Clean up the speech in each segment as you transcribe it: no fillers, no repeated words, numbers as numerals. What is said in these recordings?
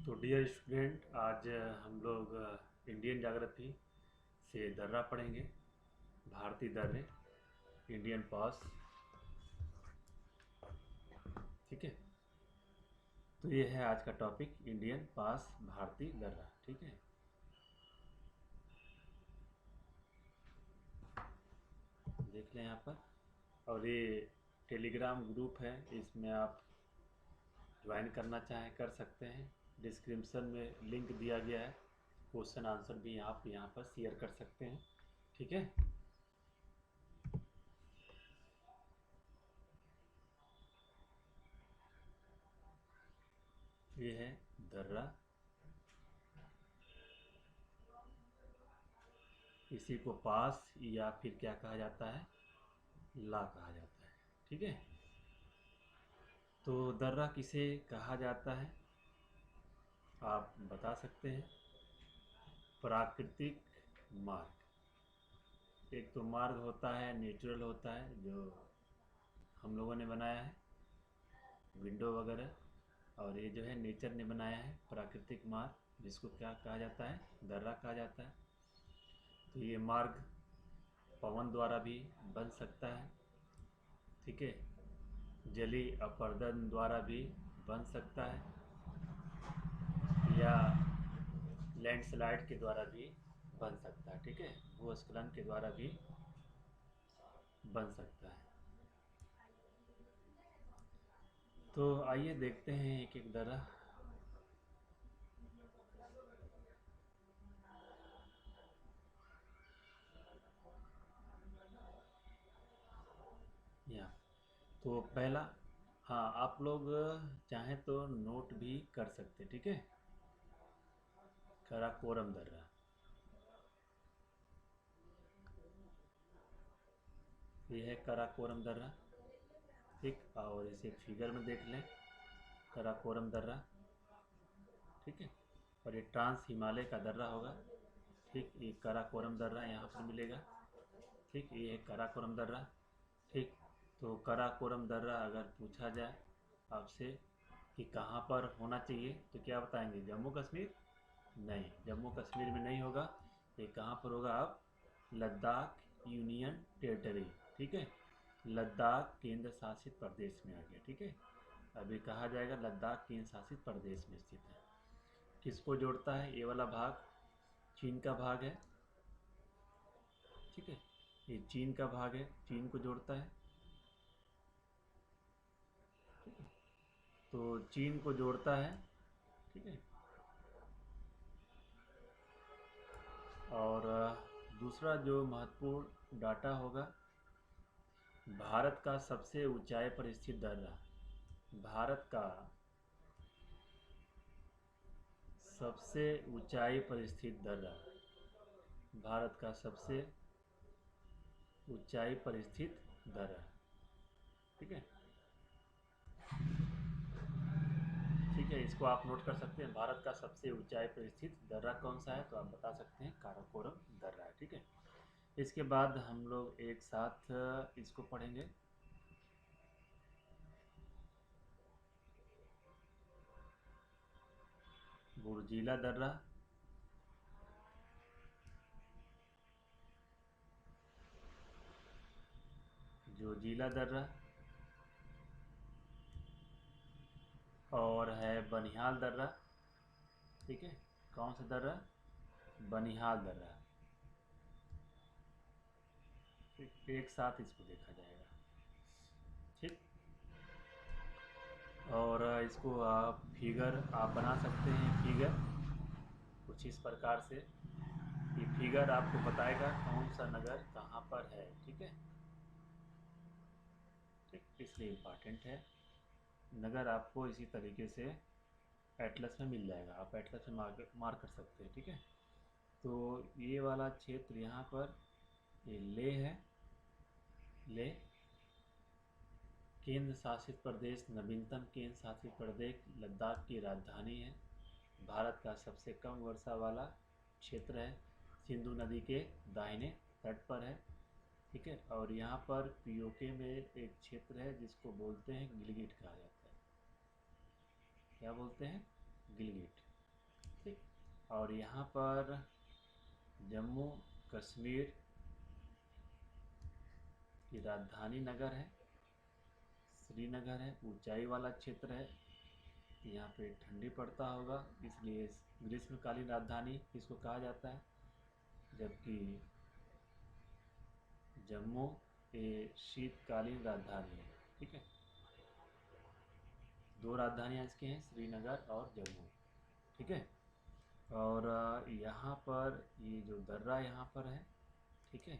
तो dear student, आज हम लोग इंडियन ज्योग्राफी से दर्रा पढ़ेंगे। भारतीय दर्रे, इंडियन पास। ठीक है, तो ये है आज का टॉपिक, इंडियन पास, भारतीय दर्रा। ठीक है, देख लें यहाँ पर। और ये टेलीग्राम ग्रुप है, इसमें आप ज्वाइन करना चाहें कर सकते हैं। डिस्क्रिप्शन में लिंक दिया गया है। क्वेश्चन आंसर भी आप यहाँ पर शेयर कर सकते हैं। ठीक है, ये है दर्रा। इसी को पास या फिर क्या कहा जाता है, ला कहा जाता है। ठीक है, तो दर्रा किसे कहा जाता है आप बता सकते हैं। प्राकृतिक मार्ग। एक तो मार्ग होता है नेचुरल होता है, जो हम लोगों ने बनाया है, विंडो वगैरह, और ये जो है नेचर ने बनाया है प्राकृतिक मार्ग, जिसको क्या कहा जाता है, दर्रा कहा जाता है। तो ये मार्ग पवन द्वारा भी बन सकता है। ठीक है, जलीय अपरदन द्वारा भी बन सकता है, या लैंडस्लाइड के द्वारा भी बन सकता है। ठीक है, भूस्खलन के द्वारा भी बन सकता है। तो आइए देखते हैं एक एक दर्रा। यहाँ तो पहला, हाँ आप लोग चाहें तो नोट भी कर सकते। ठीक है, काराकोरम दर्रा। ये है काराकोरम दर्रा। ठीक, और इसे फिगर में देख लें, काराकोरम दर्रा। ठीक है, और ये ट्रांस हिमालय का दर्रा होगा। ठीक, ये काराकोरम दर्रा यहाँ पर मिलेगा। ठीक, ये है काराकोरम दर्रा। ठीक, तो काराकोरम दर्रा अगर पूछा जाए आपसे कि कहाँ पर होना चाहिए, तो क्या बताएंगे, जम्मू कश्मीर? नहीं, जम्मू कश्मीर में नहीं होगा। ये कहाँ पर होगा, आप लद्दाख यूनियन टेरिटरी। ठीक है, लद्दाख केंद्र शासित प्रदेश में आ गया। ठीक है, अभी कहा जाएगा लद्दाख केंद्र शासित प्रदेश में स्थित है। किसको जोड़ता है, ये वाला भाग चीन का भाग है। ठीक है, ये चीन का भाग है, चीन को जोड़ता है। तो चीन को जोड़ता है। ठीक है, और दूसरा जो महत्वपूर्ण डाटा होगा, भारत का सबसे ऊंचाई पर स्थित दर्रा। भारत का सबसे ऊंचाई पर स्थित दर्रा, भारत का सबसे ऊंचाई पर स्थित दर्रा। ठीक है, ठीक है, इसको आप नोट कर सकते हैं। भारत का सबसे ऊंचाई पर स्थित दर्रा कौन सा है, तो आप बता सकते हैं काराकोरम दर्रा है। ठीक है, इसके बाद हम लोग एक साथ इसको पढ़ेंगे। बुर्जीला दर्रा, जोजिला दर्रा, और है बनिहाल दर्रा। ठीक है, कौन सा दर्रा, बनिहाल दर्रा। एक साथ इसको देखा जाएगा। ठीक, और इसको आप फिगर आप बना सकते हैं। फिगर कुछ इस प्रकार से, ये फिगर आपको बताएगा कौन सा नगर कहाँ पर है। ठीक है, ठीक, इसलिए इम्पॉर्टेंट है। नगर आपको इसी तरीके से एटलस में मिल जाएगा, आप एटलस में मार कर सकते हैं। ठीक है, तो ये वाला क्षेत्र यहाँ पर ये ले है, ले केंद्र शासित प्रदेश, नवीनतम केंद्र शासित प्रदेश लद्दाख की राजधानी है। भारत का सबसे कम वर्षा वाला क्षेत्र है, सिंधु नदी के दाहिने तट पर है। ठीक है, और यहाँ पर पीओके में एक क्षेत्र है जिसको बोलते हैं गिलगिट कहा जाता है। क्या बोलते हैं, गिलगिट। और यहाँ पर जम्मू कश्मीर की राजधानी नगर है, श्रीनगर है, ऊंचाई वाला क्षेत्र है, यहाँ पे ठंडी पड़ता होगा, इसलिए ग्रीष्मकालीन राजधानी इसको कहा जाता है। जबकि जम्मू ये शीतकालीन राजधानी है। ठीक है, दो राजधानियाँ इसकी हैं, श्रीनगर और जम्मू। ठीक है, और यहाँ पर ये जो दर्रा यहाँ पर है, ठीक है,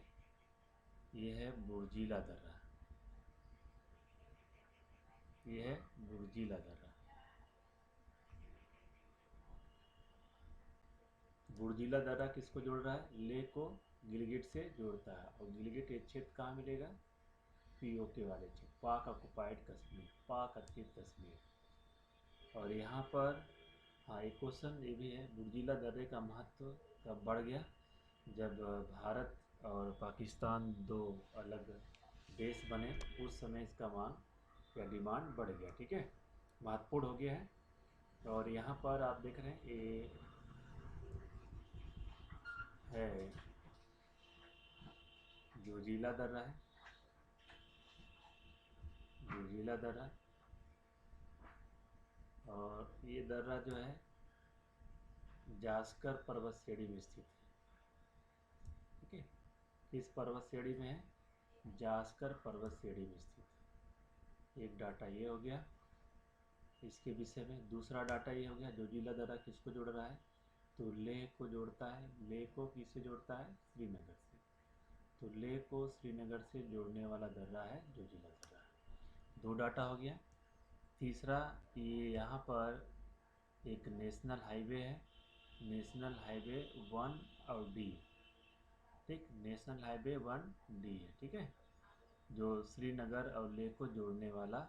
ये है बुर्जीला दर्रा, ये है बुर्जीला दर्रा। बुर्जीला दर्रा किसको जोड़ रहा है? लेह को गिलगिट से जोड़ता है। और गिलगिट ये क्षेत्र कहाँ मिलेगा? पीओके वाले क्षेत्र, पाक ऑक्युपाइड कश्मीर, पाक अधिकृत कश्मीर। और यहाँ पर हाँ, एक क्वेश्चन ये भी है, बुर्जीला दर्रे का महत्व कब बढ़ गया? जब भारत और पाकिस्तान दो अलग देश बने, उस समय इसका मांग या डिमांड बढ़ गया। ठीक है, महत्वपूर्ण हो गया है। और यहाँ पर आप देख रहे हैं ये है जोजिला दर्रा है, जोजिला दर्रा। और ये दर्रा जो है जास्कर पर्वत श्रेणी में स्थित है। ठीक है, किस पर्वत श्रेणी में है? जास्कर पर्वत श्रेणी में स्थित। एक डाटा ये हो गया इसके विषय में। दूसरा डाटा ये हो गया, जोजिला दर्रा किसको जोड़ रहा है? तो लेह को जोड़ता है। लेह को किससे जोड़ता है? श्रीनगर से। तो लेह को श्रीनगर से जोड़ने वाला दर्रा है जोजिला दर्रा। दो डाटा हो गया। तीसरा, ये यहाँ पर एक नेशनल हाईवे है, नेशनल हाईवे 1 और डी। ठीक, नेशनल हाईवे 1 डी है। ठीक है, जो श्रीनगर और लेह को जोड़ने वाला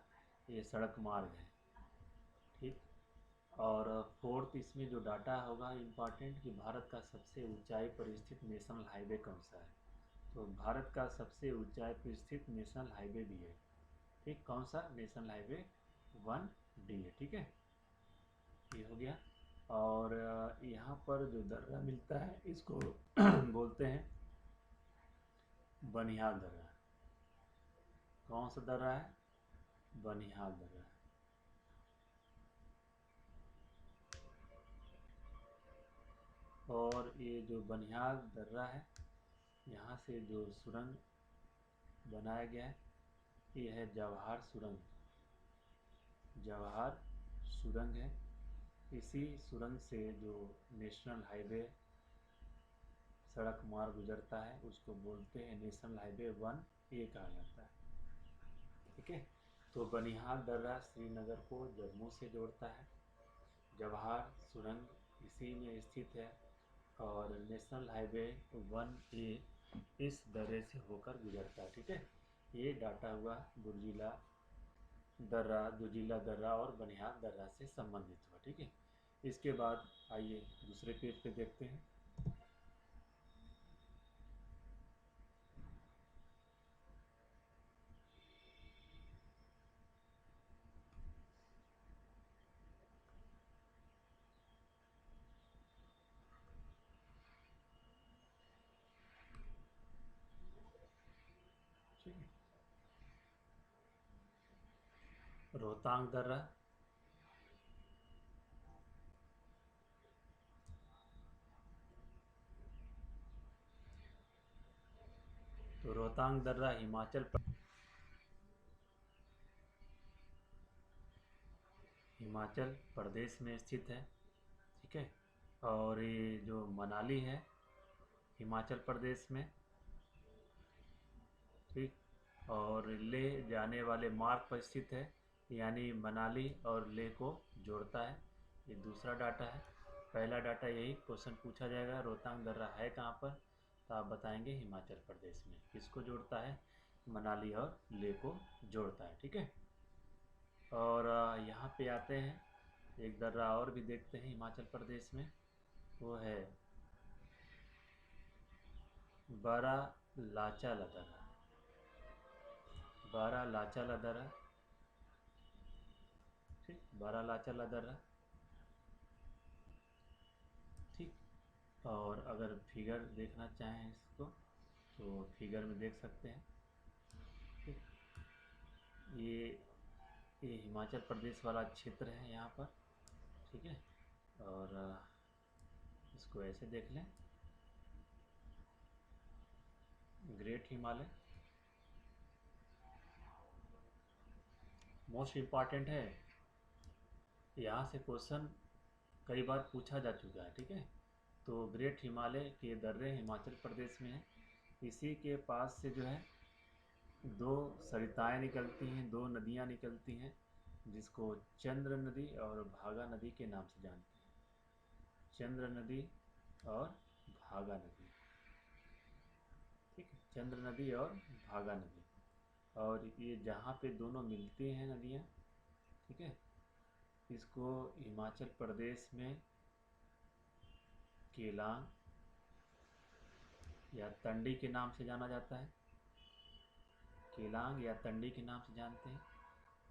ये सड़क मार्ग है। ठीक, और फोर्थ इसमें जो डाटा होगा इम्पॉर्टेंट, कि भारत का सबसे ऊंचाई पर स्थित नेशनल हाईवे कौन सा है? तो भारत का सबसे ऊंचाई पर स्थित नेशनल हाईवे भी है। ठीक, कौन सा? नेशनल हाईवे 1 डी है। ठीक है, ये हो गया। और यहाँ पर जो दर्रा मिलता है इसको बोलते हैं बनिहाल दर्रा। कौन सा दर्रा है? बनिहाल दर्रा। और ये जो बनिहाल दर्रा है, यहाँ से जो सुरंग बनाया गया है, ये है जवाहर सुरंग। जवाहर सुरंग है। इसी सुरंग से जो नेशनल हाईवे सड़क मार्ग गुजरता है उसको बोलते हैं नेशनल हाईवे 1 ए कहा जाता है। ठीक है, तो बनिहाल दर्रा श्रीनगर को जम्मू से जोड़ता है। जवाहर सुरंग इसी में स्थित है। और नेशनल हाईवे 1 ए इस दर्रे से होकर गुजरता है। ठीक है, ये डाटा हुआ बुर्जीला दर्रा, जोजिला दर्रा और बनिहाल दर्रा से संबंधित हुआ। ठीक है, इसके बाद आइए दूसरे पेज पे देखते हैं। ठीक है, रोहतांग दर्रा, तो रोहतांग दर्रा हिमाचल प्रदेश में स्थित है। ठीक है, और ये जो मनाली है हिमाचल प्रदेश में। ठीक, और लेह जाने वाले मार्ग पर स्थित है, यानी मनाली और लेह को जोड़ता है। ये दूसरा डाटा है। पहला डाटा यही क्वेश्चन पूछा जाएगा, रोहतांग दर्रा है कहाँ पर? तो आप बताएंगे हिमाचल प्रदेश में। किसको जोड़ता है? मनाली और लेह को जोड़ता है। ठीक है, और यहाँ पे आते हैं, एक दर्रा और भी देखते हैं हिमाचल प्रदेश में, वो है बारा लाचाला दर्रा। बारा लाचाला दर्रा। ठीक, बारा लाचाला दर्रा। ठीक, और अगर फिगर देखना चाहें इसको तो फिगर में देख सकते हैं। ठीक, ये ये हिमाचल प्रदेश वाला क्षेत्र है यहाँ पर। ठीक है, और इसको ऐसे देख लें, ग्रेट हिमालय मोस्ट इम्पॉर्टेंट है। यहाँ से क्वेश्चन कई बार पूछा जा चुका है। ठीक है, तो ग्रेट हिमालय के दर्रे हिमाचल प्रदेश में है। इसी के पास से जो है दो सरिताएं निकलती हैं, दो नदियाँ निकलती हैं, जिसको चंद्र नदी और भागा नदी के नाम से जानते हैं। चंद्र नदी और भागा नदी। ठीक है, चंद्र नदी और भागा नदी। और ये जहाँ पे दोनों मिलती हैं नदियाँ, ठीक है, इसको हिमाचल प्रदेश में केलांग या तंडी के नाम से जाना जाता है। केलांग या तंडी के नाम से जानते हैं।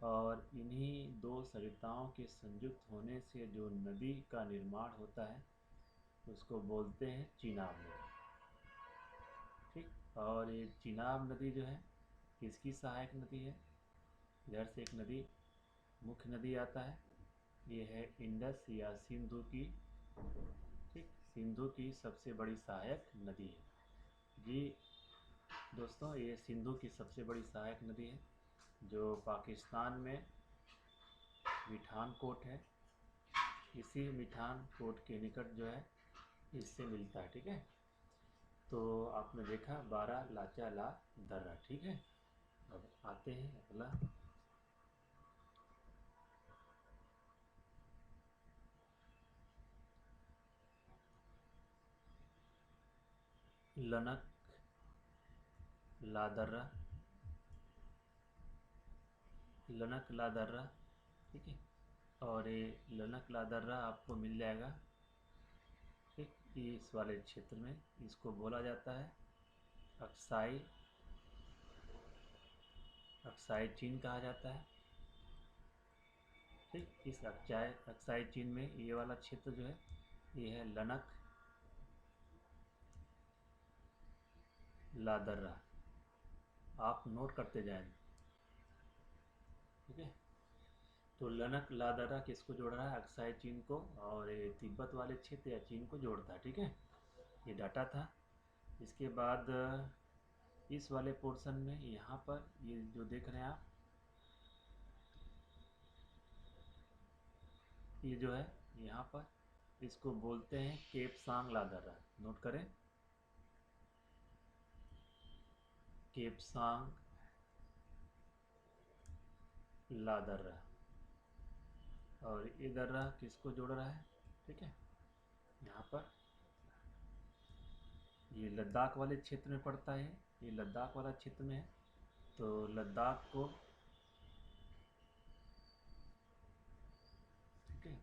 और इन्हीं दो सरिताओं के संयुक्त होने से जो नदी का निर्माण होता है उसको बोलते हैं चिनाब नदी। ठीक, और ये चिनाब नदी जो है किसकी सहायक नदी है? इधर से एक नदी, मुख्य नदी आता है, ये है इंडस या सिंधु की। ठीक, सिंधु की सबसे बड़ी सहायक नदी है जी दोस्तों। ये सिंधु की सबसे बड़ी सहायक नदी है, जो पाकिस्तान में मिठान कोट है। इसी मिठान कोट के निकट जो है इससे मिलता है। ठीक है, तो आपने देखा 12 लाचा ला दर्रा। ठीक है, अब आते हैं अगला। लनक ला दर्रा, लनक ला दर्रा। ठीक है, और ये लनक ला दर्रा आपको मिल जाएगा। ठीक, इस वाले क्षेत्र में इसको बोला जाता है अक्साई, अक्साई चीन कहा जाता है। ठीक, इस अक्साई चीन में ये वाला क्षेत्र जो है ये है लनक ला दर्रा। आप नोट करते जाएं। ठीक है, तो लनक ला दर्रा किसको जोड़ रहा है? अक्साई चीन को, और ये तिब्बत वाले क्षेत्र या चीन को जोड़ता है। ठीक है, ये डाटा था। इसके बाद इस वाले पोर्शन में यहाँ पर ये जो देख रहे हैं आप, ये जो है यहाँ पर इसको बोलते हैं केपसांग ला दर्रा। नोट करें, केपसांग ला दर्रा। और ये दर्रा किसको जोड़ रहा है? ठीक है, यहाँ पर ये लद्दाख वाले क्षेत्र में पड़ता है। ये लद्दाख वाला क्षेत्र में है, तो लद्दाख को, ठीक है,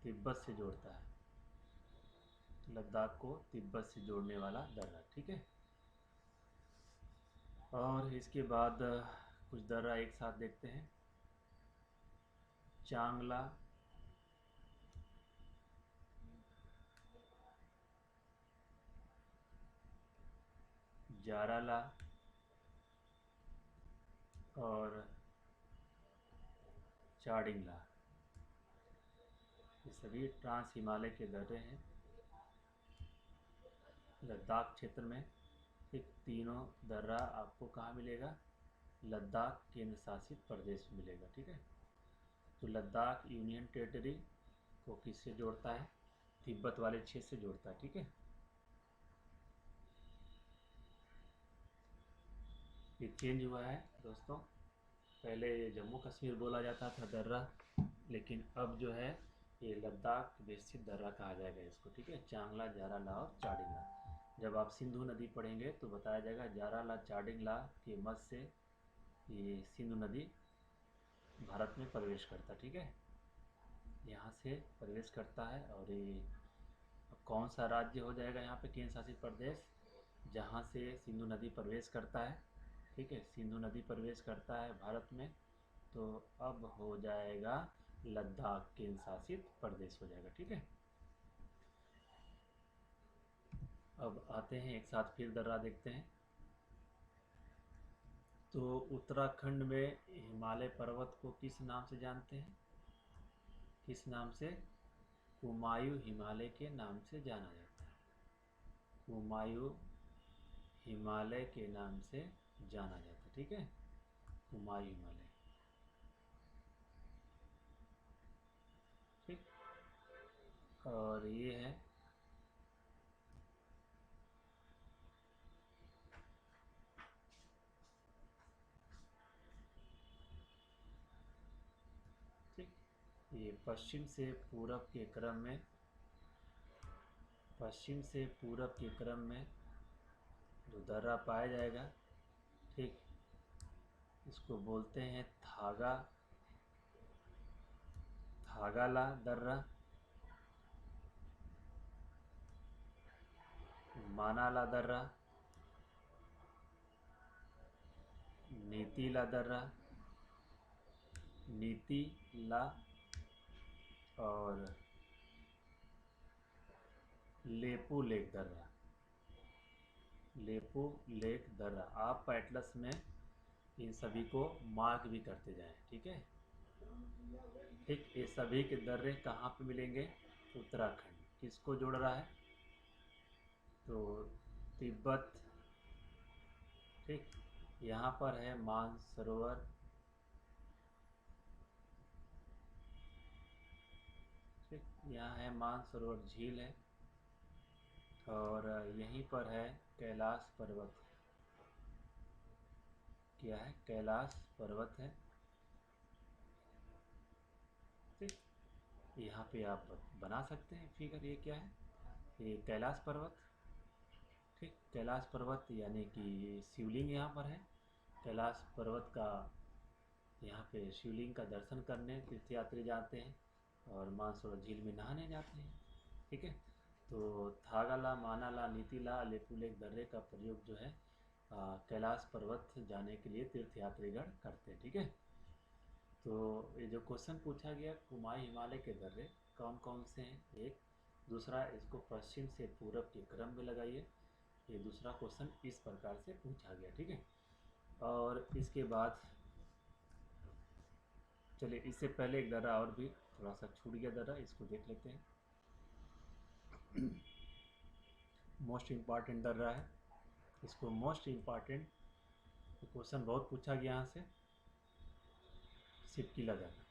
तिब्बत से जोड़ता है। लद्दाख को तिब्बत से जोड़ने वाला दर्रा। ठीक है, और इसके बाद कुछ दर्रा एक साथ देखते हैं। चांगला, जाराला और चाडिंगला, ये सभी ट्रांस हिमालय के दर्रे हैं लद्दाख क्षेत्र में। ठीक, तीनों दर्रा आपको कहाँ मिलेगा? लद्दाख केंद्र शासित प्रदेश में मिलेगा। ठीक है, तो लद्दाख यूनियन टेरिटरी को किससे जोड़ता है? तिब्बत वाले क्षेत्र से जोड़ता है। ठीक है, ये चेंज हुआ है दोस्तों। पहले ये जम्मू कश्मीर बोला जाता था दर्रा, लेकिन अब जो है ये लद्दाख विस्तृत दर्रा कहा जाएगा इसको। ठीक है, चांगला, जाराला और चाडिंगला। जब आप सिंधु नदी पढ़ेंगे तो बताया जाएगा जाराला चाडिंगला के मध्य से ये सिंधु नदी भारत में प्रवेश करता। ठीक है, यहाँ से प्रवेश करता है। और ये कौन सा राज्य हो जाएगा यहाँ पे केंद्र शासित प्रदेश? जहाँ से सिंधु नदी प्रवेश करता है। ठीक है, सिंधु नदी प्रवेश करता है भारत में, तो अब हो जाएगा लद्दाख केंद्र शासित प्रदेश हो जाएगा। ठीक है, अब आते हैं एक साथ फिर दर्रा देखते हैं। तो उत्तराखंड में हिमालय पर्वत को किस नाम से जानते हैं? किस नाम से? कुमायूं हिमालय के नाम से जाना जाता है। कुमायूं हिमालय के नाम से जाना जाता है, ठीक है। कुमायूं हिमालय, ठीक। और ये है ठीक। ये पश्चिम से पूरब के क्रम में जो दर्रा पाया जाएगा, ठीक, इसको बोलते हैं थागाला दर्रा, मानाला दर्रा, नीतीला दर्रा, नीतीला, और लेपू लेक दर्रा। लेपू लेक दर्रा। आप एटलस में इन सभी को मार्क भी करते जाएं, ठीक है। ठीक, ये सभी के दर्रे कहाँ पे मिलेंगे? उत्तराखंड। किसको जोड़ रहा है? तो तिब्बत, ठीक। यहाँ पर है मानसरोवर, ठीक, यहाँ है मानसरोवर झील है, और यहीं पर है कैलाश पर्वत। क्या है? कैलाश पर्वत है, ठीक। यहाँ पे आप बना सकते हैं फिगर। ये क्या है? ये कैलाश पर्वत, ठीक। कैलाश पर्वत यानी कि शिवलिंग यहाँ पर है। कैलाश पर्वत का यहाँ पे शिवलिंग का दर्शन करने तीर्थयात्री जाते हैं और मानसरोवर झील में नहाने जाते हैं, ठीक है। तो थागाला, मानाला, नीतीला, लेपुलेक दर्रे का प्रयोग जो है कैलाश पर्वत जाने के लिए तीर्थयात्रीगण करते हैं, ठीक है। तो ये जो क्वेश्चन पूछा गया, कुमायूं हिमालय के दर्रे कौन कौन से हैं, एक। दूसरा, इसको पश्चिम से पूरब के क्रम में लगाइए। ये दूसरा क्वेश्चन इस प्रकार से पूछा गया, ठीक है। और इसके बाद चलिए, इससे पहले एक दर्रा और भी थोड़ा सा छूट गया दर्रा, इसको देख लेते हैं। मोस्ट इम्पॉर्टेंट दर्रा है, इसको मोस्ट इम्पॉर्टेंट क्वेश्चन बहुत पूछा गया यहाँ से। सिपकीला दर्रा।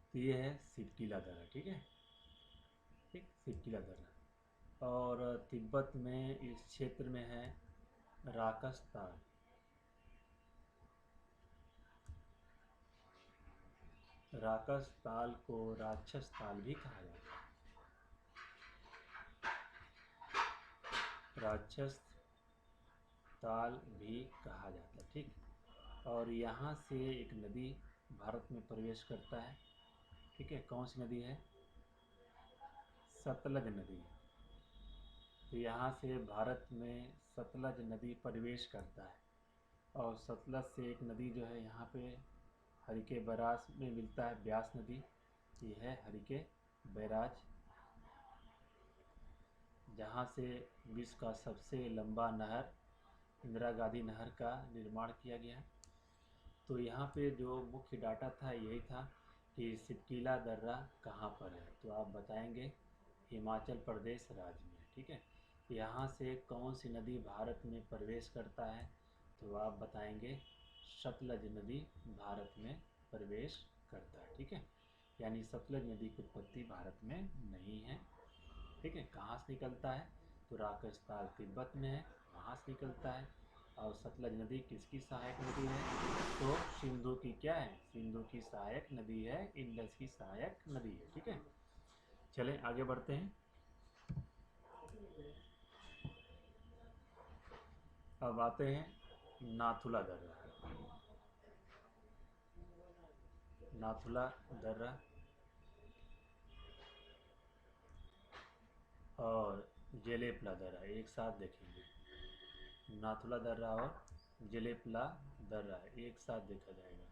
तो ये है सिपकीला दर्रा, ठीक है, ठीक। सिपकीला दर्रा। और तिब्बत में इस क्षेत्र में है राकस ताल। राकस ताल को राक्षस ताल भी कहा जाता है। राक्षस ताल भी कहा जाता है, ठीक। और यहाँ से एक नदी भारत में प्रवेश करता है, ठीक है। कौन सी नदी है? सतलज नदी। तो यहाँ से भारत में सतलज नदी प्रवेश करता है, और सतलज से एक नदी जो है यहाँ पे हरिके बैराज में मिलता है, ब्यास नदी। ये है हरिके बैराज, जहाँ से विश्व का सबसे लंबा नहर इंदिरा गांधी नहर का निर्माण किया गया है। तो यहाँ पे जो मुख्य डाटा था यही था कि सिपकीला दर्रा कहाँ पर है, तो आप बताएंगे हिमाचल प्रदेश राज्य में, ठीक है। यहाँ से कौन सी नदी भारत में प्रवेश करता है, तो आप बताएंगे सतलज नदी भारत में प्रवेश करता है, ठीक है। यानी सतलज नदी की उत्पत्ति भारत में नहीं है, ठीक है। कहाँ से निकलता है? तो राकस्ताल तिब्बत में है, वहाँ से निकलता है। और सतलज नदी किसकी सहायक नदी है? तो सिंधु की क्या है? सिंधु की सहायक नदी है, इंडस की सहायक नदी है, ठीक है। चलें आगे बढ़ते हैं। अब आते हैं नाथुला दर्रा। नाथुला दर्रा और जेलेपला दर्रा एक साथ देखेंगे। नाथुला दर्रा और जलेपला दर्रा, एक साथ देखा जाएगा।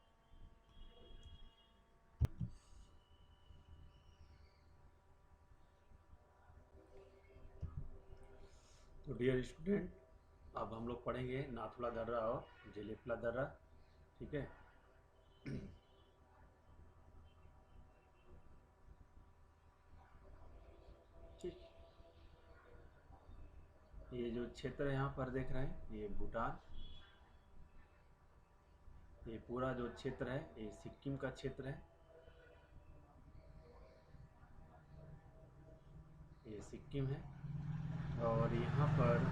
तो डियर स्टूडेंट, अब हम लोग पढ़ेंगे नाथुला दर्रा और जलेपला दर्रा, ठीक है। ठीक, ये जो क्षेत्र यहाँ पर देख रहे हैं, ये भूटान, ये पूरा जो क्षेत्र है ये सिक्किम का क्षेत्र है, ये सिक्किम है। और यहाँ पर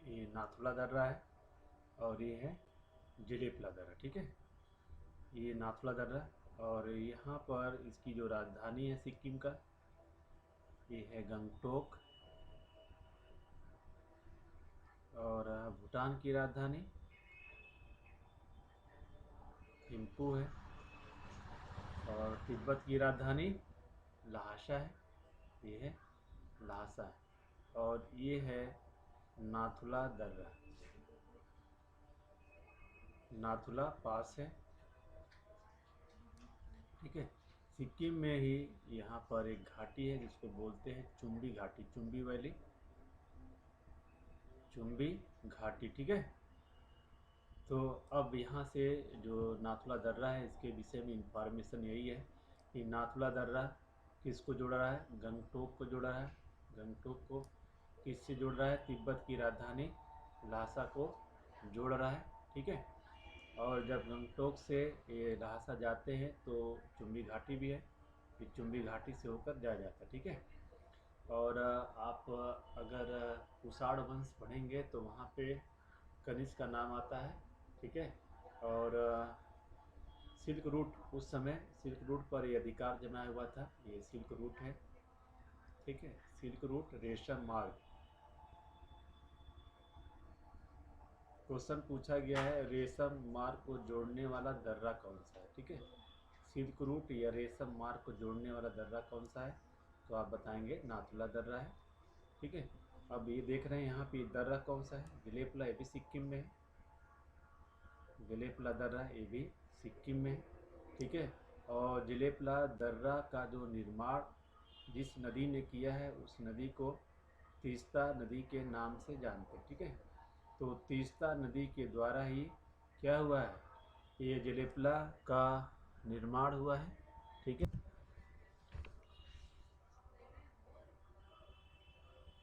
ये नाथुला दर्रा है और ये है जलेपला दर्रा, ठीक है। ये नाथुला दर्रा, और यहाँ पर इसकी जो राजधानी है सिक्किम का, ये है गंगटोक। और भूटान की राजधानी थिम्पू है। और तिब्बत की राजधानी ल्हासा है, ये है ल्हासा है। और ये है नाथुला दर्रा, नाथुला पास है, ठीक है। सिक्किम में ही यहाँ पर एक घाटी है जिसको बोलते हैं चुम्बी घाटी, चुम्बी वैली, चुम्बी घाटी, ठीक है। तो अब यहाँ से जो नाथुला दर्रा है इसके विषय में इंफॉर्मेशन यही है कि नाथुला दर्रा किसको जोड़ रहा है, गंगटोक को जोड़ रहा है। गंगटोक को किससे जोड़ रहा है, तिब्बत की राजधानी ल्हासा को जोड़ रहा है, ठीक है। और जब गंगटोक से ये ल्हासा जाते हैं तो चुम्बी घाटी भी है, फिर चुम्बी घाटी से होकर जाया जाता है, ठीक है। और आप अगर कुषाण वंश पढ़ेंगे तो वहाँ पे कनिष्क का नाम आता है, ठीक है। और सिल्क रूट, उस समय सिल्क रूट पर ये अधिकार जमाया हुआ था, ये सिल्क रूट है, ठीक है। सिल्क रूट, रेशम मार्ग। क्वेश्चन पूछा गया है रेशम मार्ग को जोड़ने वाला दर्रा कौन सा है, ठीक है। सिल्क रूट या रेशम मार्ग को जोड़ने वाला दर्रा कौन सा है, तो आप बताएंगे नाथुला दर्रा है, ठीक है। अब ये देख रहे हैं यहाँ पे दर्रा कौन सा है, जलेपला, ये भी सिक्किम में है, जलेपला दर्रा ये भी सिक्किम में है, ठीक है। और जलेपला दर्रा का जो निर्माण जिस नदी ने किया है उस नदी को तीस्ता नदी के नाम से जानते हैं, ठीक है। तो तीस्ता नदी के द्वारा ही क्या हुआ है, ये जलेपला का निर्माण हुआ है, ठीक है।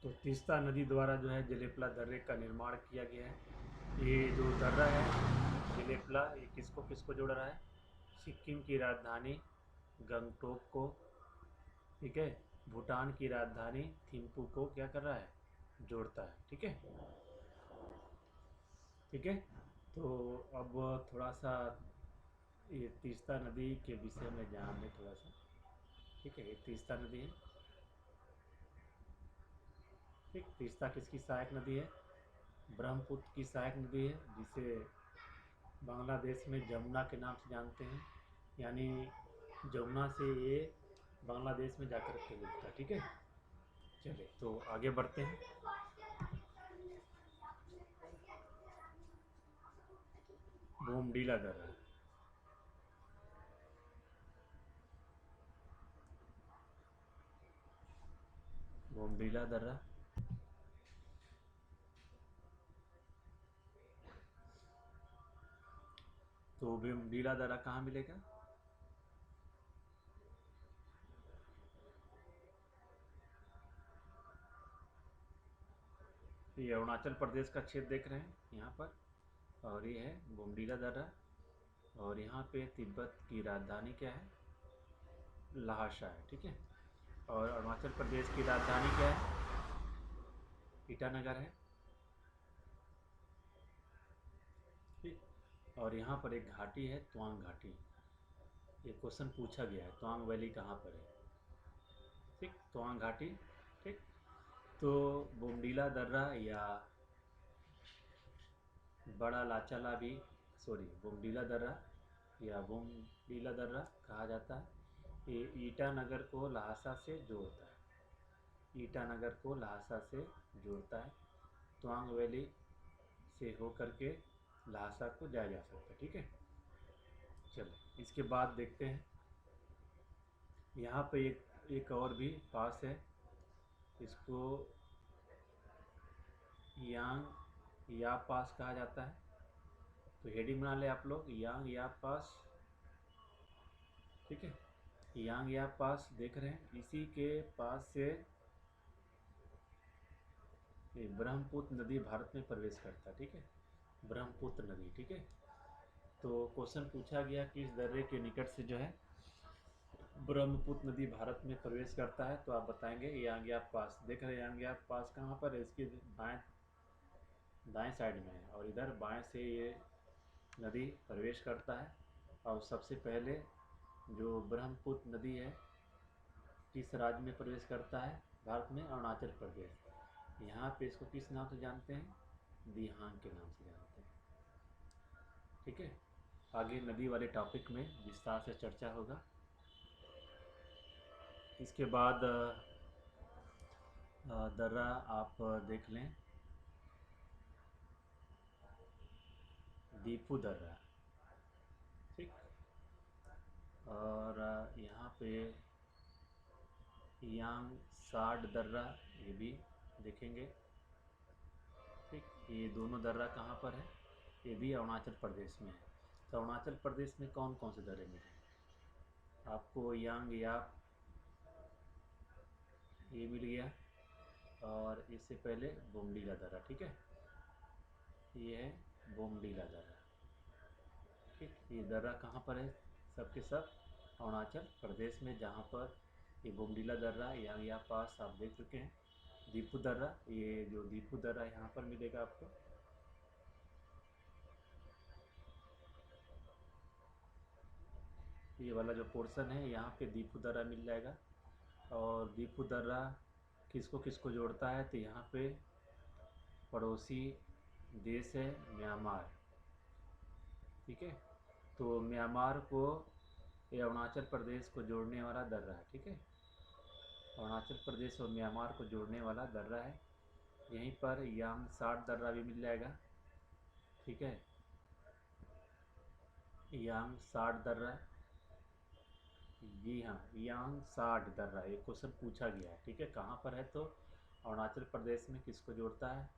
तो तीस्ता नदी द्वारा जो है जलेपला दर्रे का निर्माण किया गया है। ये जो दर्रा है जलेपला, ये किसको किसको जोड़ रहा है, सिक्किम की राजधानी गंगटोक को, ठीक है, भूटान की राजधानी थिम्पू को क्या कर रहा है, जोड़ता है, ठीक है, ठीक है। तो अब थोड़ा सा ये तीस्ता नदी के विषय में जान लें थोड़ा सा, ठीक है। ये तीस्ता नदी है, ठीक। तीस्ता किसकी सहायक नदी है, ब्रह्मपुत्र की सहायक नदी है, जिसे बांग्लादेश में जमुना के नाम से जानते हैं। यानी जमुना से ये बांग्लादेश में जाकर के मिलता है, ठीक है। चलिए तो आगे बढ़ते हैं। बोमडीला दर्रा, बोमडीला दर्रा, तो बोमडीला दर्रा कहाँ मिलेगा, ये अरुणाचल प्रदेश का क्षेत्र देख रहे हैं यहाँ पर, और ये है बोमडीला दर्रा। और यहाँ पे तिब्बत की राजधानी क्या है, ल्हासा है, ठीक है। और अरुणाचल प्रदेश की राजधानी क्या है, ईटानगर है, ठीक। और यहाँ पर एक घाटी है तवांग घाटी, ये क्वेश्चन पूछा गया है तवांग वैली कहाँ पर है, ठीक, तवांग घाटी, ठीक। तो बोमडीला दर्रा या बड़ा लाचाला भी, सॉरी, बोमडीला दर्रा या बोमडीला दर्रा कहा जाता है। ये ईटानगर को ल्हासा से जोड़ता है, ईटानगर को ल्हासा से जोड़ता है, तवांग वैली से होकर के ल्हासा को जाया जा सकता है। ठीक है, चलो इसके बाद देखते हैं यहाँ पे एक और भी पास है, इसको यांग या पास कहा जाता है। तो हेडिंग बना ले आप लोग, यांग या पास। ठीक है, यांग या पास देख रहे हैं, इसी के पास से ब्रह्मपुत्र नदी भारत में प्रवेश करता है। ठीक है, ब्रह्मपुत्र नदी। ठीक है, तो क्वेश्चन पूछा गया कि इस दर्रे के निकट से जो है ब्रह्मपुत्र नदी भारत में प्रवेश करता है, तो आप बताएंगे यांगयाप पास। देख रहे हैं यांगयाप पास कहाँ पर है, इसके दाएं साइड में है, और इधर बाएं से ये नदी प्रवेश करता है। और सबसे पहले जो ब्रह्मपुत्र नदी है किस राज्य में प्रवेश करता है भारत में, अरुणाचल प्रदेश। यहाँ पे इसको किस नाम से जानते हैं, दिहांग के नाम से जानते हैं। ठीक है, आगे नदी वाले टॉपिक में विस्तार से चर्चा होगा। इसके बाद दर्रा आप देख लें, दीपू दर्रा। ठीक, और यहाँ पे यांग साड दर्रा, ये भी देखेंगे। ठीक, ये दोनों दर्रा कहाँ पर है, ये भी अरुणाचल प्रदेश में है। तो अरुणाचल प्रदेश में कौन कौन से दर्रे मिले आपको, यांग याप ये मिल गया, और इससे पहले बोमडीला दर्रा। ठीक है, ये है बोमडीला दर्रा। ठीक, ये दर्रा कहाँ पर है, सबके सब अरुणाचल प्रदेश में, जहाँ पर ये बोमडीला दर्रा यांग या पास आप देख चुके हैं। दीपू दर्रा, ये जो दीपू दर्रा यहाँ पर मिलेगा आपको। ये वाला जो पोर्शन है यहाँ पे दीपू दर्रा मिल जाएगा। और दीपू दर्रा किसको किसको जोड़ता है, तो यहाँ पे पड़ोसी देश है म्यांमार। ठीक है, तो म्यांमार को ये अरुणाचल प्रदेश को जोड़ने वाला दर्रा है। ठीक है, अरुणाचल प्रदेश और म्यांमार को जोड़ने वाला दर्रा है। यहीं पर यांग साठ दर्रा भी मिल जाएगा। ठीक है, यांग साठ दर्रा, जी हाँ, यांग साठ दर्रा, ये क्वेश्चन पूछा गया है। ठीक है, कहाँ पर है, तो अरुणाचल प्रदेश में किसको जोड़ता है,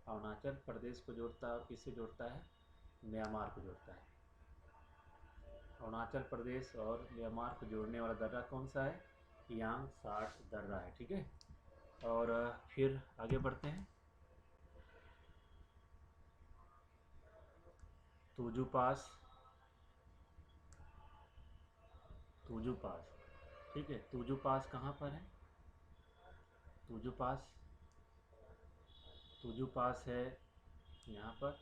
अरुणाचल प्रदेश को जोड़ता है, और किससे जोड़ता है, म्यांमार को जोड़ता है। अरुणाचल प्रदेश और म्यांमार को जोड़ने वाला दर्रा कौन सा है, यांग साठ दर्रा है। ठीक है, और फिर आगे बढ़ते हैं। तुजू पास, तुजू पास। ठीक है, तुजू पास कहाँ पर है, तुजू पास, तुजू पास है यहाँ पर,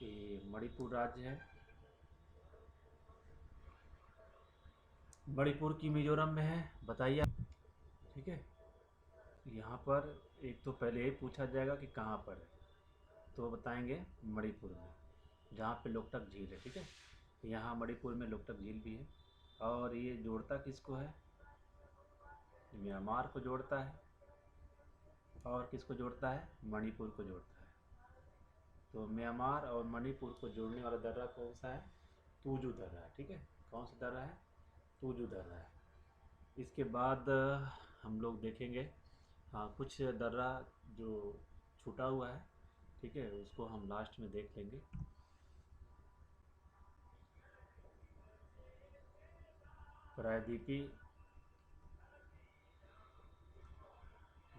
ये मणिपुर राज्य है। मणिपुर की मिजोरम में है, बताइए। ठीक है, यहाँ पर एक तो पहले ही पूछा जाएगा कि कहाँ पर है, तो बताएंगे मणिपुर में, जहाँ पे लोकटक झील है। ठीक है, यहाँ मणिपुर में लोकटक झील भी है। और ये जोड़ता किसको है, म्यांमार को जोड़ता है, और किसको जोड़ता है, मणिपुर को जोड़ता है। तो म्यांमार और मणिपुर को जोड़ने वाला दर्रा कौन सा है, तुजू दर्रा है। ठीक है, कौन सा दर्रा है, तुजू दर्रा है। इसके बाद हम लोग देखेंगे, हाँ, कुछ दर्रा जो छूटा हुआ है। ठीक है, उसको हम लास्ट में देख लेंगे। प्रायद्वीपी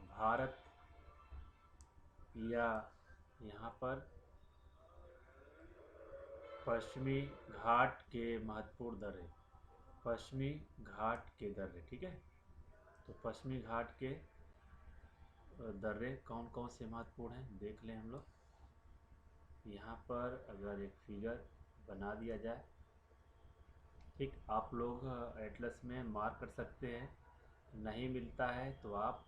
भारत या यहाँ पर पश्चिमी घाट के महत्वपूर्ण दर्रे, पश्चिमी घाट के दर्रे। ठीक है, तो पश्चिमी घाट के दर्रे कौन कौन से महत्वपूर्ण हैं देख लें हम लोग। यहाँ पर अगर एक फिगर बना दिया जाए, ठीक, आप लोग एटलस में मार्क कर सकते हैं। नहीं मिलता है तो आप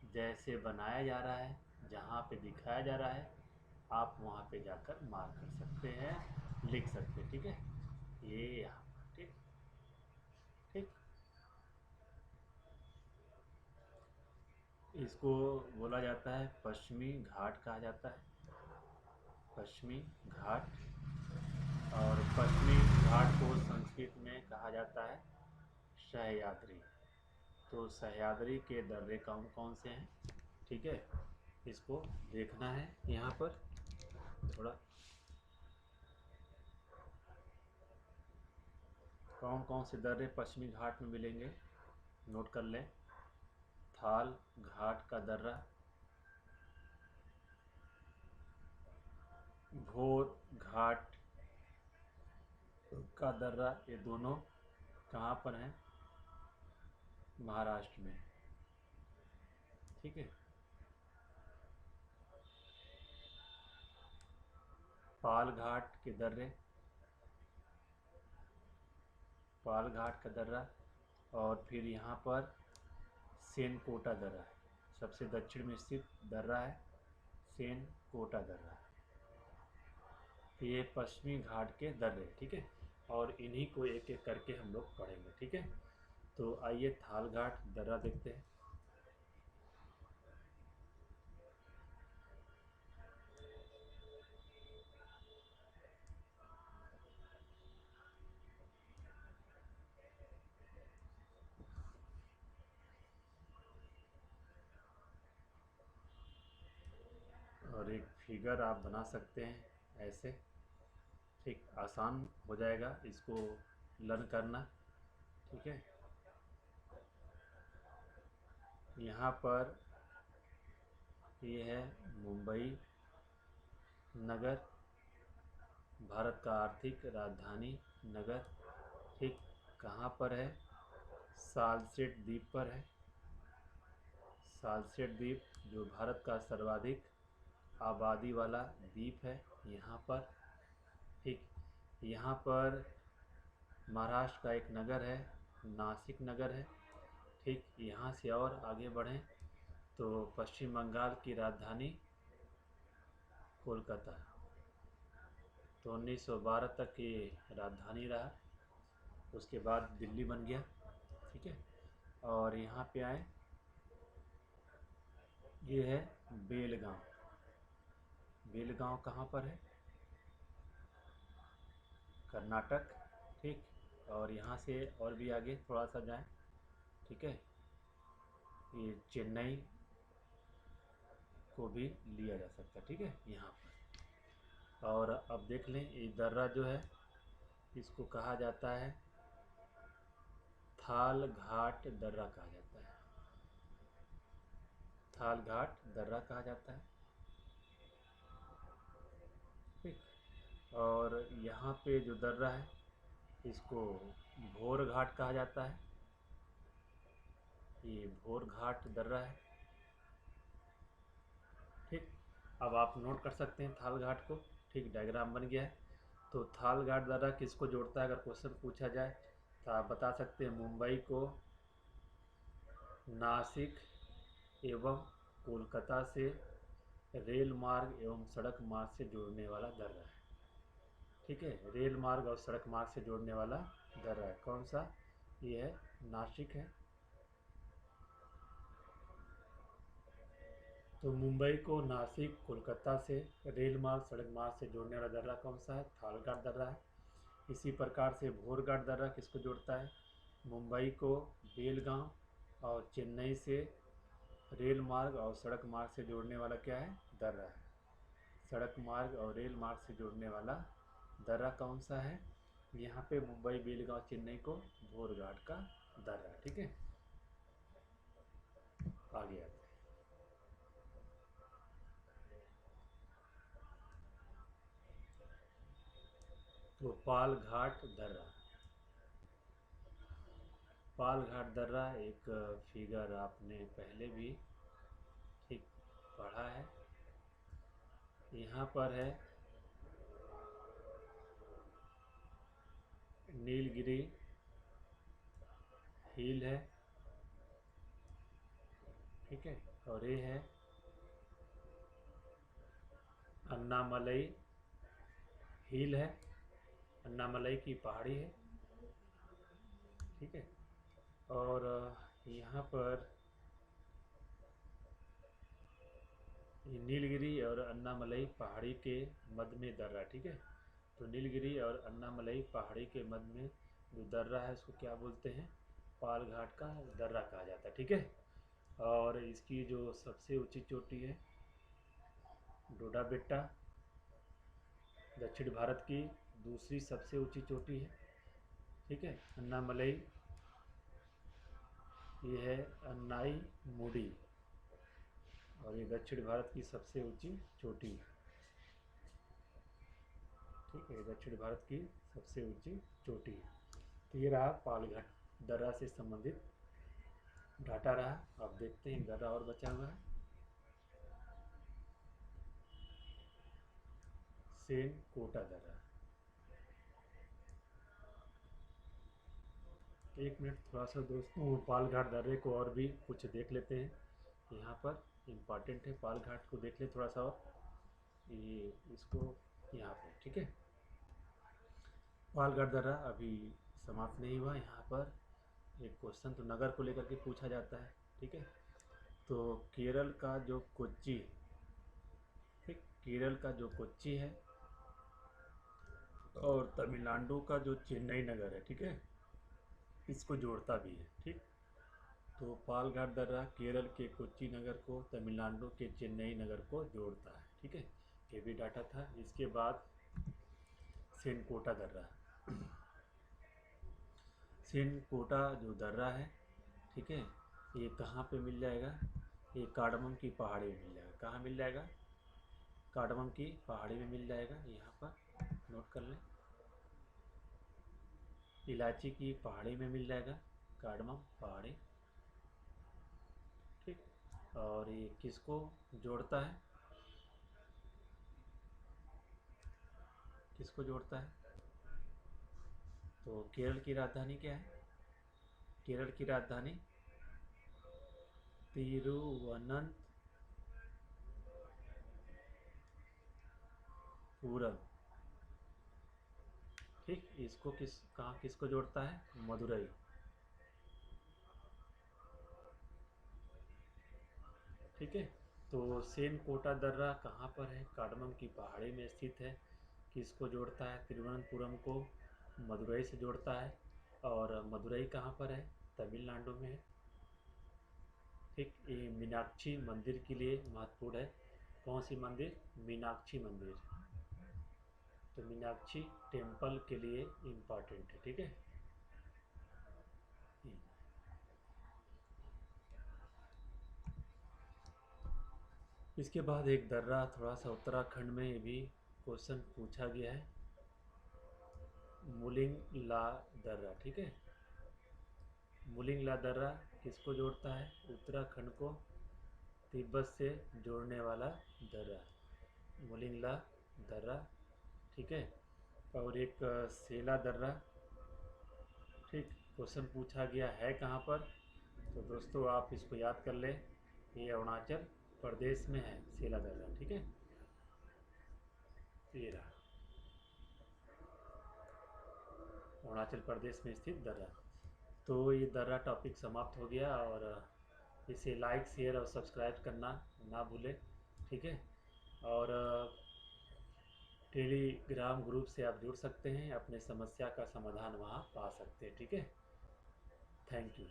जैसे बनाया जा रहा है, जहाँ पे दिखाया जा रहा है, आप वहाँ पे जाकर मार्क कर सकते हैं, लिख सकते हैं। ठीक है, ये यहाँ पर। ठीक, ठीक, इसको बोला जाता है पश्चिमी घाट कहा जाता है, पश्चिमी घाट। और पश्चिमी घाट को संस्कृत में कहा जाता है सह्याद्री। तो सह्याद्री के दर्रे कौन कौन से हैं, ठीक है, इसको देखना है। यहाँ पर थोड़ा कौन कौन से दर्रे पश्चिमी घाट में मिलेंगे नोट कर लें। थाल घाट का दर्रा, भोर घाट का दर्रा, ये दोनों कहाँ पर हैं, महाराष्ट्र में, ठीक है। पाल घाट के दर्रे, पाल घाट का दर्रा, और फिर यहाँ पर सेनकोटा दर्रा है, सबसे दक्षिण में स्थित दर्रा है सेनकोटा दर्रा। ये पश्चिमी घाट के दर्रे, ठीक है, और इन्हीं को एक एक करके हम लोग पढ़ेंगे, ठीक है। तो आइए थाल घाट दर्रा देखते हैं। और एक फिगर आप बना सकते हैं ऐसे, ठीक, आसान हो जाएगा इसको लर्न करना, ठीक है। यहाँ पर ये है मुंबई नगर, भारत का आर्थिक राजधानी नगर, ठीक, कहाँ पर है, सालसेट द्वीप पर है। सालसेट द्वीप जो भारत का सर्वाधिक आबादी वाला द्वीप है यहाँ पर, ठीक। यहाँ पर महाराष्ट्र का एक नगर है, नासिक नगर है, ठीक। यहाँ से और आगे बढ़ें तो पश्चिम बंगाल की राजधानी कोलकाता, तो 1912 तक ये राजधानी रहा, उसके बाद दिल्ली बन गया, ठीक है। और यहाँ पे आए, ये है बेलगांव। बेलगांव कहाँ पर है, कर्नाटक, ठीक। और यहाँ से और भी आगे थोड़ा सा जाएं, ठीक है, ये चेन्नई को भी लिया जा सकता है, ठीक है, यहाँ पर। और अब देख लें ये दर्रा जो है इसको कहा जाता है थाल घाट दर्रा कहा जाता है, थाल घाट दर्रा कहा जाता है, ठीक। और यहाँ पे जो दर्रा है इसको भोर घाट कहा जाता है, ये भोर घाट दर्रा है, ठीक। अब आप नोट कर सकते हैं थाल घाट को, ठीक, डायग्राम बन गया है। तो थाल घाट दर्रा किसको जोड़ता है, अगर क्वेश्चन पूछा जाए तो आप बता सकते हैं मुंबई को नासिक एवं कोलकाता से रेल मार्ग एवं सड़क मार्ग से जोड़ने वाला दर्रा है, ठीक है। रेल मार्ग और सड़क मार्ग से जोड़ने वाला दर्रा है, कौन सा, ये है नासिक है। तो मुंबई को नासिक कोलकाता से रेल मार्ग सड़क मार्ग से जोड़ने वाला दर्रा कौन सा है, थाल घाट दर्रा है। इसी प्रकार से भोर घाट दर्रा किसको जोड़ता है, मुंबई को बेलगांव और चेन्नई से रेल मार्ग और सड़क मार्ग से जोड़ने वाला क्या है, दर्रा है। सड़क मार्ग और रेल मार्ग से जोड़ने वाला दर्रा कौन सा है, यहाँ पे मुंबई बेलगांव चेन्नई को भोर घाट का दर्रा, ठीक है। आगे आते हैं। तो पाल घाट दर्रा, पाल घाट दर्रा एक फिगर आपने पहले भी, ठीक, पढ़ा है। यहाँ पर है नीलगिरी हिल है, ठीक है, और ये है अन्नामलई हिल है, अन्नामलई की पहाड़ी है, ठीक है। और यहाँ पर ये नीलगिरी और अन्नामलई पहाड़ी के मध्य में दर्रा, ठीक है। तो नीलगिरी और अन्नामलई पहाड़ी के मध्य में जो दर्रा है उसको क्या बोलते हैं, पाल घाट का दर्रा कहा जाता है, ठीक है। और इसकी जो सबसे ऊंची चोटी है डोडा बेट्टा, दक्षिण भारत की दूसरी सबसे ऊंची चोटी है, ठीक है। अन्नामलई ये है अन्नाई मुडी, और ये दक्षिण भारत की सबसे ऊंची चोटी, ठीक है। दक्षिण भारत की सबसे ऊंची चोटी। तो ये रहा पालघाट दर्रा से संबंधित डाटा रहा। अब देखते हैं दर्रा और बचा हुआ है, सेन कोटा दर्रा। एक मिनट थोड़ा सा दोस्तों पालघाट दर्रे को और भी कुछ देख लेते हैं, यहाँ पर इम्पॉर्टेंट है, पालघाट को देख ले थोड़ा सा और, ये इसको यहाँ पे, ठीक है। पालघाट दर्रा अभी समाप्त नहीं हुआ। यहाँ पर एक क्वेश्चन तो नगर को लेकर के पूछा जाता है, ठीक है। तो केरल का जो कोच्चि, ठीक, केरल का जो कोच्चि है और तमिलनाडु का जो चेन्नई नगर है, ठीक है, इसको जोड़ता भी है, ठीक। तो पालघाट दर्रा केरल के कोच्चि नगर को तमिलनाडु के चेन्नई नगर को जोड़ता है, ठीक है। ये भी डाटा था। इसके बाद सेनकोटा दर्रा, सेनकोटा जो दर्रा है, ठीक है, ये कहाँ पे मिल जाएगा, ये कार्डमम की पहाड़ी में मिल जाएगा। कहाँ मिल जाएगा, कार्डमम की पहाड़ी में मिल जाएगा। यहाँ पर नोट कर लें, इलायची की पहाड़ी में मिल जाएगा कार्डमम पहाड़ी, ठीक। और ये किसको जोड़ता है, किसको जोड़ता है, तो केरल की राजधानी क्या है, केरल की राजधानी तिरुवनंतपुरम, ठीक। इसको कहाँ किसको जोड़ता है, मदुरई, ठीक है। तो सेनकोटा दर्रा कहाँ पर है, कार्डमम की पहाड़ी में स्थित है। किसको जोड़ता है, तिरुवनंतपुरम को मदुरई से जोड़ता है। और मदुरई कहाँ पर है, तमिलनाडु में है, ठीक। ये मीनाक्षी मंदिर के लिए महत्वपूर्ण है। कौन सी मंदिर, मीनाक्षी मंदिर, तो मीनाक्षी टेम्पल के लिए इम्पॉर्टेंट है, ठीक है। इसके बाद एक दर्रा थोड़ा सा उत्तराखंड में भी क्वेश्चन पूछा गया है, मुलिंग ला दर्रा, ठीक है। मुलिंग ला दर्रा किसको जोड़ता है, उत्तराखंड को तिब्बत से जोड़ने वाला दर्रा, मुलिंग ला दर्रा, ठीक है। और एक सेला दर्रा, ठीक, क्वेश्चन पूछा गया है कहाँ पर, तो दोस्तों आप इसको याद कर लें, ये अरुणाचल प्रदेश में है सेला दर्रा, ठीक है। ये रहा अरुणाचल प्रदेश में स्थित दर्रा। तो ये दर्रा टॉपिक समाप्त हो गया, और इसे लाइक शेयर और सब्सक्राइब करना ना भूलें, ठीक है। और टेलीग्राम ग्रुप से आप जुड़ सकते हैं, अपने समस्या का समाधान वहाँ पा सकते हैं, ठीक है। Thank you.